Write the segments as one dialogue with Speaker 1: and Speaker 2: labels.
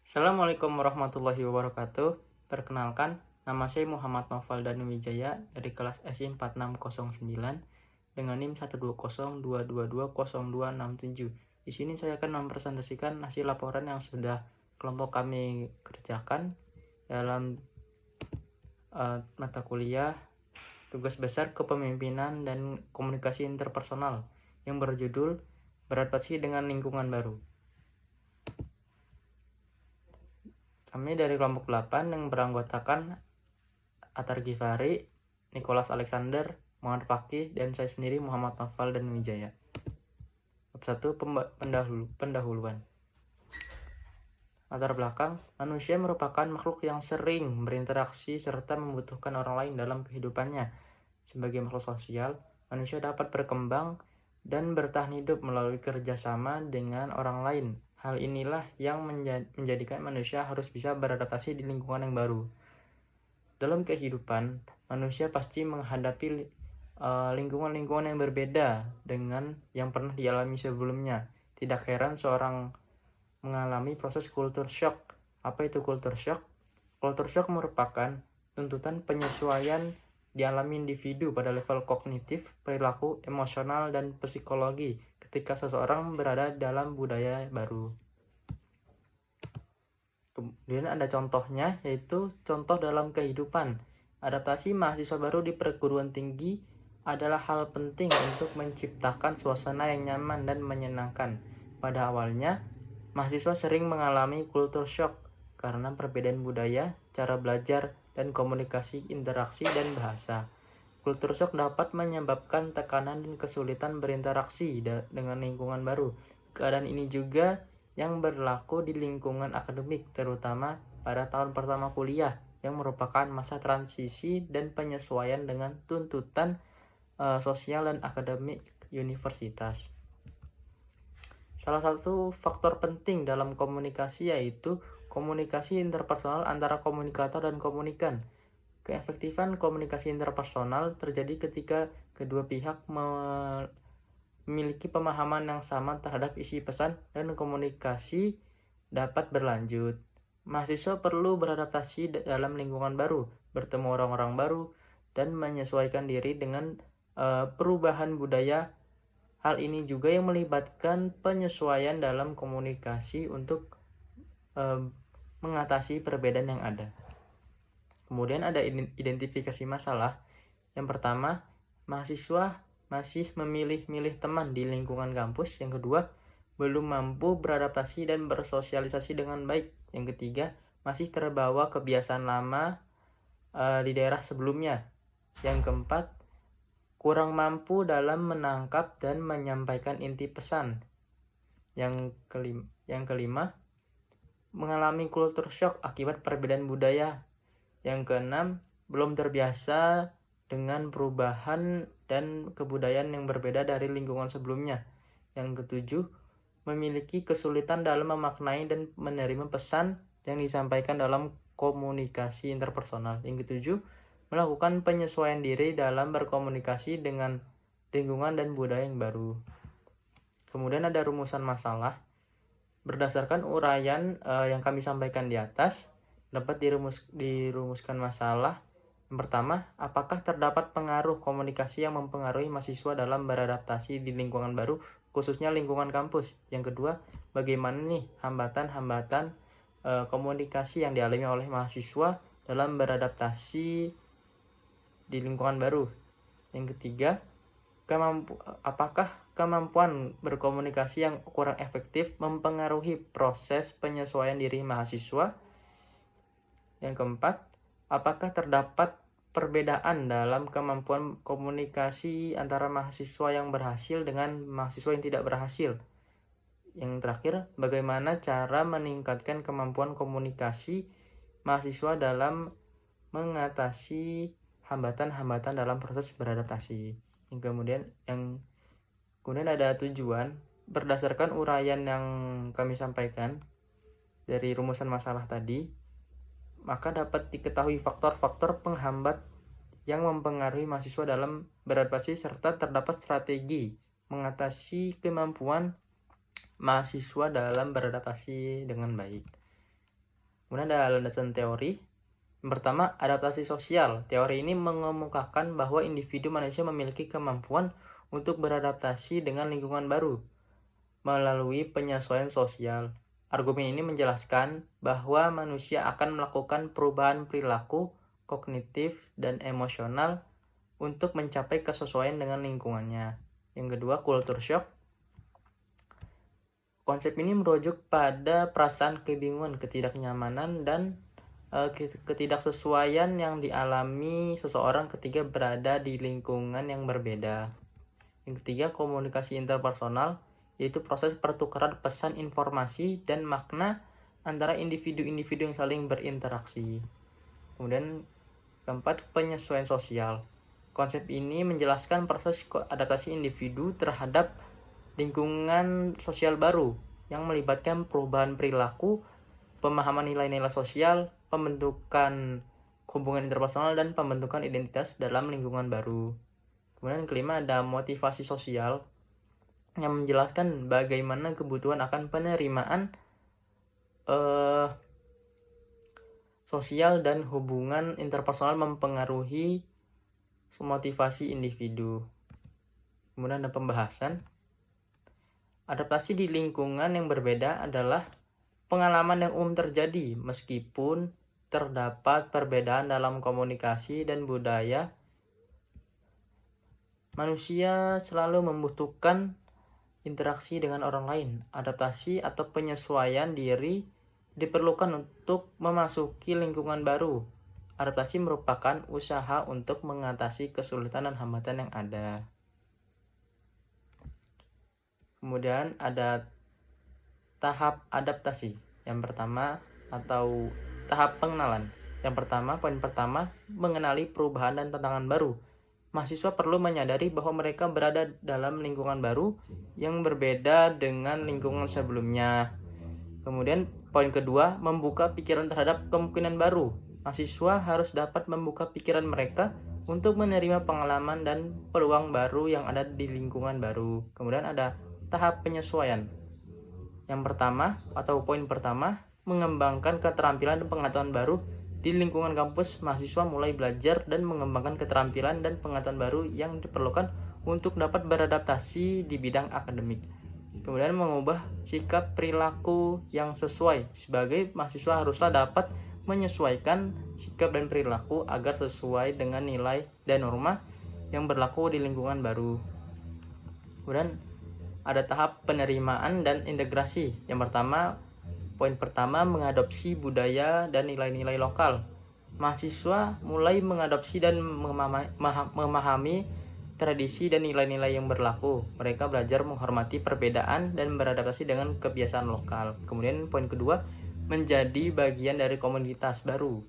Speaker 1: Assalamualaikum warahmatullahi wabarakatuh. Perkenalkan, nama saya Muhammad Noval Danuwijaya dari kelas SI 4609 dengan NIM 12022220267. Di sini saya akan mempresentasikan hasil laporan yang sudah kelompok kami kerjakan dalam mata kuliah tugas besar kepemimpinan dan komunikasi interpersonal yang berjudul Beradaptasi dengan Lingkungan Baru. Kami dari kelompok 8 yang beranggotakan Atar Gifari, Nicholas Alexander, Muhammad Fakih, dan saya sendiri Muhammad Noval Danuwijaya. Bab 1 pendahuluan. Latar belakang, manusia merupakan makhluk yang sering berinteraksi serta membutuhkan orang lain dalam kehidupannya. Sebagai makhluk sosial, manusia dapat berkembang dan bertahan hidup melalui kerjasama dengan orang lain. Hal inilah yang menjadikan manusia harus bisa beradaptasi di lingkungan yang baru. Dalam kehidupan, manusia pasti menghadapi lingkungan-lingkungan yang berbeda dengan yang pernah dialami sebelumnya. Tidak heran seorang mengalami proses culture shock. Apa itu culture shock? Culture shock merupakan tuntutan penyesuaian dialami individu pada level kognitif, perilaku, emosional, dan psikologi ketika seseorang berada dalam budaya baru. Kemudian ada contohnya, yaitu contoh dalam kehidupan. Adaptasi mahasiswa baru di perguruan tinggi adalah hal penting untuk menciptakan suasana yang nyaman dan menyenangkan. Pada awalnya, mahasiswa sering mengalami culture shock karena perbedaan budaya, cara belajar, dan komunikasi, interaksi, dan bahasa. Culture shock dapat menyebabkan tekanan dan kesulitan berinteraksi dengan lingkungan baru. Keadaan ini juga yang berlaku di lingkungan akademik, terutama pada tahun pertama kuliah, yang merupakan masa transisi dan penyesuaian dengan tuntutan sosial dan akademik universitas. Salah satu faktor penting dalam komunikasi yaitu komunikasi interpersonal antara komunikator dan komunikan. Keefektifan komunikasi interpersonal terjadi ketika kedua pihak memiliki pemahaman yang sama terhadap isi pesan dan komunikasi dapat berlanjut. Mahasiswa perlu beradaptasi dalam lingkungan baru, bertemu orang-orang baru, dan menyesuaikan diri dengan perubahan budaya. Hal ini juga yang melibatkan penyesuaian dalam komunikasi untuk mengatasi perbedaan yang ada. Kemudian ada identifikasi masalah. Yang pertama, mahasiswa masih memilih-milih teman di lingkungan kampus. Yang kedua, belum mampu beradaptasi dan bersosialisasi dengan baik. Yang ketiga, masih terbawa kebiasaan lama di daerah sebelumnya. Yang keempat, kurang mampu dalam menangkap dan menyampaikan inti pesan. Yang kelima, mengalami culture shock akibat perbedaan budaya. Yang keenam, belum terbiasa dengan perubahan dan kebudayaan yang berbeda dari lingkungan sebelumnya. Yang ketujuh, memiliki kesulitan dalam memaknai dan menerima pesan yang disampaikan dalam komunikasi interpersonal. Yang ketujuh, melakukan penyesuaian diri dalam berkomunikasi dengan lingkungan dan budaya yang baru. Kemudian ada rumusan masalah. Berdasarkan uraian yang kami sampaikan di atas, dapat dirumuskan masalah. Yang pertama, apakah terdapat pengaruh komunikasi yang mempengaruhi mahasiswa dalam beradaptasi di lingkungan baru, khususnya lingkungan kampus? Yang kedua, bagaimana nih hambatan-hambatan komunikasi yang dialami oleh mahasiswa dalam beradaptasi di lingkungan baru? Yang ketiga, apakah kemampuan berkomunikasi yang kurang efektif mempengaruhi proses penyesuaian diri mahasiswa? Yang keempat, apakah terdapat perbedaan dalam kemampuan komunikasi antara mahasiswa yang berhasil dengan mahasiswa yang tidak berhasil? Yang terakhir, bagaimana cara meningkatkan kemampuan komunikasi mahasiswa dalam mengatasi hambatan-hambatan dalam proses beradaptasi? Kemudian ada tujuan. Berdasarkan uraian yang kami sampaikan dari rumusan masalah tadi, maka dapat diketahui faktor-faktor penghambat yang mempengaruhi mahasiswa dalam beradaptasi serta terdapat strategi mengatasi kemampuan mahasiswa dalam beradaptasi dengan baik. Kemudian ada landasan teori. Yang pertama, adaptasi sosial. Teori ini mengemukakan bahwa individu manusia memiliki kemampuan untuk beradaptasi dengan lingkungan baru melalui penyesuaian sosial. Argumen ini menjelaskan bahwa manusia akan melakukan perubahan perilaku, kognitif, dan emosional untuk mencapai kesesuaian dengan lingkungannya. Yang kedua, culture shock. Konsep ini merujuk pada perasaan kebingungan, ketidaknyamanan, dan ketidaksesuaian yang dialami seseorang ketika berada di lingkungan yang berbeda. Yang ketiga, komunikasi interpersonal, yaitu proses pertukaran pesan, informasi, dan makna antara individu-individu yang saling berinteraksi. Kemudian keempat, penyesuaian sosial. Konsep ini menjelaskan proses adaptasi individu terhadap lingkungan sosial baru yang melibatkan perubahan perilaku, pemahaman nilai-nilai sosial, pembentukan hubungan interpersonal, dan pembentukan identitas dalam lingkungan baru. Kemudian yang kelima ada motivasi sosial yang menjelaskan bagaimana kebutuhan akan penerimaan sosial dan hubungan interpersonal mempengaruhi motivasi individu. Kemudian ada pembahasan. Adaptasi di lingkungan yang berbeda adalah pengalaman yang umum terjadi meskipun terdapat perbedaan dalam komunikasi dan budaya. Manusia selalu membutuhkan interaksi dengan orang lain. Adaptasi atau penyesuaian diri diperlukan untuk memasuki lingkungan baru. Adaptasi merupakan usaha untuk mengatasi kesulitan dan hambatan yang ada. Kemudian ada tahap adaptasi. Yang pertama atau tahap pengenalan. Yang pertama, poin pertama, mengenali perubahan dan tantangan baru. Mahasiswa perlu menyadari bahwa mereka berada dalam lingkungan baru yang berbeda dengan lingkungan sebelumnya. Kemudian poin kedua, membuka pikiran terhadap kemungkinan baru. Mahasiswa harus dapat membuka pikiran mereka untuk menerima pengalaman dan peluang baru yang ada di lingkungan baru. Kemudian ada tahap penyesuaian. Yang pertama atau poin pertama, mengembangkan keterampilan dan pengetahuan baru. Di lingkungan kampus, mahasiswa mulai belajar dan mengembangkan keterampilan dan pengetahuan baru yang diperlukan untuk dapat beradaptasi di bidang akademik. Kemudian mengubah sikap perilaku yang sesuai. Sebagai mahasiswa haruslah dapat menyesuaikan sikap dan perilaku agar sesuai dengan nilai dan norma yang berlaku di lingkungan baru. Kemudian ada tahap penerimaan dan integrasi. Yang pertama, poin pertama, mengadopsi budaya dan nilai-nilai lokal. Mahasiswa mulai mengadopsi dan memahami tradisi dan nilai-nilai yang berlaku. Mereka belajar menghormati perbedaan dan beradaptasi dengan kebiasaan lokal. Kemudian poin kedua, menjadi bagian dari komunitas baru.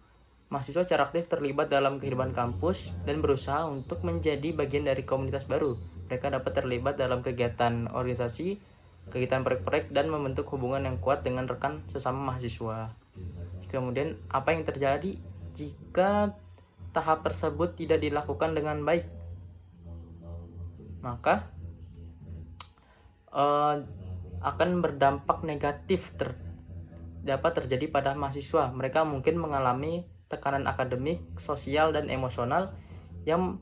Speaker 1: Mahasiswa secara aktif terlibat dalam kehidupan kampus dan berusaha untuk menjadi bagian dari komunitas baru. Mereka dapat terlibat dalam kegiatan organisasi, kegiatan proyek-proyek, dan membentuk hubungan yang kuat dengan rekan sesama mahasiswa. Kemudian apa yang terjadi jika tahap tersebut tidak dilakukan dengan baik? Maka akan berdampak negatif dapat terjadi pada mahasiswa. Mereka mungkin mengalami tekanan akademik, sosial, dan emosional yang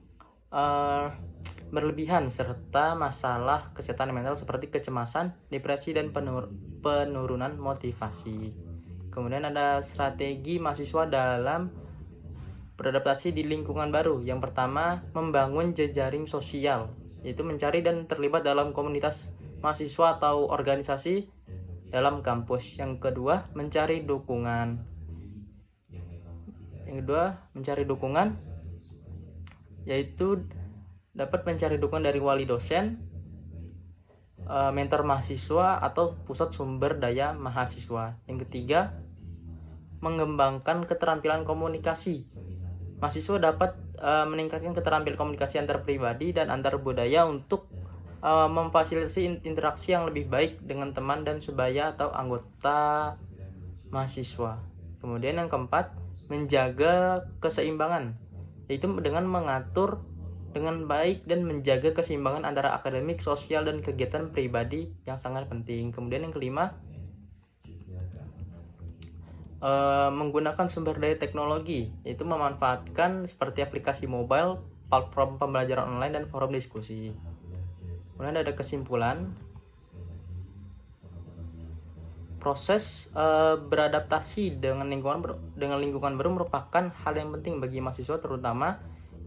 Speaker 1: berlebihan serta masalah kesehatan mental seperti kecemasan, depresi, dan penurunan motivasi. Kemudian ada strategi mahasiswa dalam beradaptasi di lingkungan baru. Yang pertama, membangun jejaring sosial, yaitu mencari dan terlibat dalam komunitas mahasiswa atau organisasi dalam kampus. Yang kedua, mencari dukungan. Yaitu dapat mencari dukungan dari wali dosen, mentor mahasiswa, atau pusat sumber daya mahasiswa. Yang ketiga, mengembangkan keterampilan komunikasi. Mahasiswa dapat meningkatkan keterampilan komunikasi antar pribadi dan antar budaya untuk memfasilitasi interaksi yang lebih baik dengan teman dan sebaya atau anggota mahasiswa. Kemudian yang keempat, menjaga keseimbangan, yaitu dengan mengatur dengan baik dan menjaga keseimbangan antara akademik, sosial, dan kegiatan pribadi yang sangat penting. Kemudian yang kelima, menggunakan sumber daya teknologi, yaitu memanfaatkan seperti aplikasi mobile, platform pembelajaran online, dan forum diskusi. Kemudian ada kesimpulan, proses beradaptasi dengan lingkungan baru merupakan hal yang penting bagi mahasiswa, terutama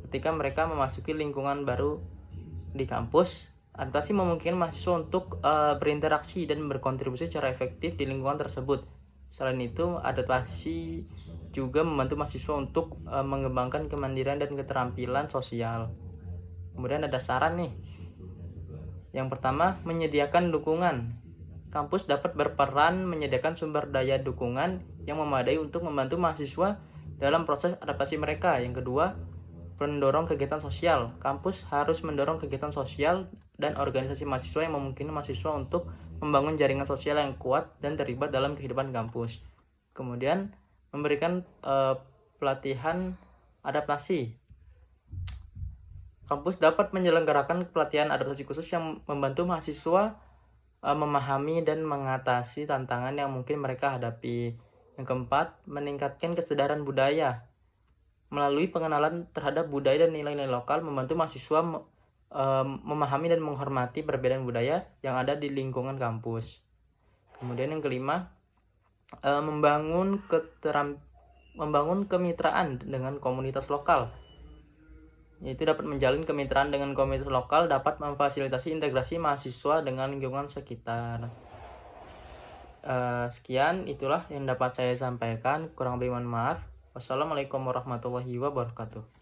Speaker 1: ketika mereka memasuki lingkungan baru di kampus. Adaptasi memungkinkan mahasiswa untuk berinteraksi dan berkontribusi secara efektif di lingkungan tersebut. Selain itu, adaptasi juga membantu mahasiswa untuk mengembangkan kemandirian dan keterampilan sosial. Kemudian ada saran nih. Yang pertama, menyediakan dukungan. Kampus dapat berperan menyediakan sumber daya dukungan yang memadai untuk membantu mahasiswa dalam proses adaptasi mereka. Yang kedua, mendorong kegiatan sosial. Kampus harus mendorong kegiatan sosial dan organisasi mahasiswa yang memungkinkan mahasiswa untuk membangun jaringan sosial yang kuat dan terlibat dalam kehidupan kampus. Kemudian, memberikan pelatihan adaptasi. Kampus dapat menyelenggarakan pelatihan adaptasi khusus yang membantu mahasiswa memahami dan mengatasi tantangan yang mungkin mereka hadapi. Yang keempat, meningkatkan kesadaran budaya. Melalui pengenalan terhadap budaya dan nilai-nilai lokal, membantu mahasiswa memahami dan menghormati perbedaan budaya yang ada di lingkungan kampus. Kemudian yang kelima, membangun kemitraan dengan komunitas lokal, yaitu dapat menjalin kemitraan dengan komunitas lokal, dapat memfasilitasi integrasi mahasiswa dengan lingkungan sekitar. Sekian, itulah yang dapat saya sampaikan. Kurang lebih mohon maaf. Wassalamualaikum warahmatullahi wabarakatuh.